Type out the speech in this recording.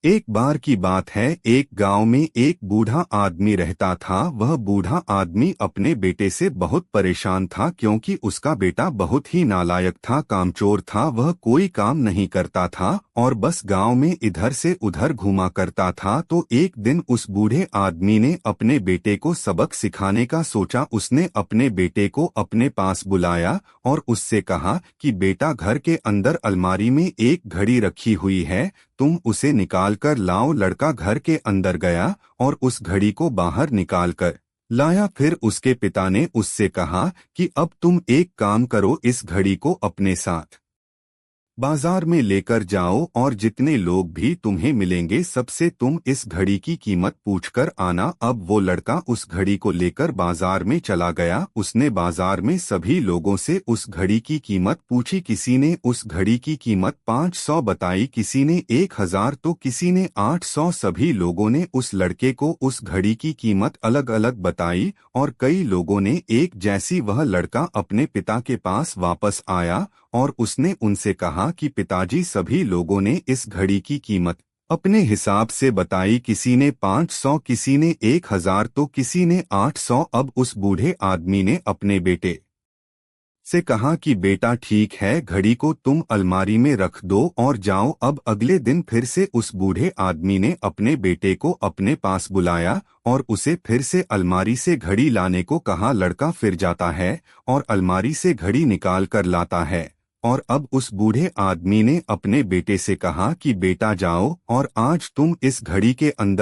एक बार की बात है, एक गांव में एक बूढ़ा आदमी रहता था। वह बूढ़ा आदमी अपने बेटे से बहुत परेशान था क्योंकि उसका बेटा बहुत ही नालायक था, कामचोर था। वह कोई काम नहीं करता था और बस गांव में इधर से उधर घूमा करता था। तो एक दिन उस बूढ़े आदमी ने अपने बेटे को सबक सिखाने का सोचा। उसने अपने बेटे को अपने पास बुलाया और उससे कहा कि बेटा, घर के अंदर अलमारी में एक घड़ी रखी हुई है, तुम उसे निकाल कर लाओ। लड़का घर के अंदर गया और उस घड़ी को बाहर निकाल कर लाया। फिर उसके पिता ने उससे कहा कि अब तुम एक काम करो, इस घड़ी को अपने साथ बाजार में लेकर जाओ और जितने लोग भी तुम्हें मिलेंगे सबसे तुम इस घड़ी की कीमत पूछकर आना। अब वो लड़का उस घड़ी को लेकर बाजार में चला गया। उसने बाजार में सभी लोगों से उस घड़ी की कीमत पूछी। किसी ने उस घड़ी की कीमत 500 बताई, किसी ने 1000 तो किसी ने 800। सभी लोगों ने उस लड़के को उस घड़ी की कीमत अलग अलग बताई और कई लोगों ने एक जैसी। वह लड़का अपने पिता के पास वापस आया और उसने उनसे कहा कि पिताजी, सभी लोगों ने इस घड़ी की कीमत अपने हिसाब से बताई। किसी ने 500, किसी ने 1000 तो किसी ने 800। अब उस बूढ़े आदमी ने अपने बेटे से कहा कि बेटा ठीक है, घड़ी को तुम अलमारी में रख दो और जाओ। अब अगले दिन फिर से उस बूढ़े आदमी ने अपने बेटे को अपने पास बुलाया और उसे फिर से अलमारी से घड़ी लाने को कहा। लड़का फिर जाता है और अलमारी से घड़ी निकाल कर लाता है। और अब उस बूढ़े आदमी ने अपने बेटे से कहा कि बेटा जाओ और आज तुम इस घड़ी के अंदर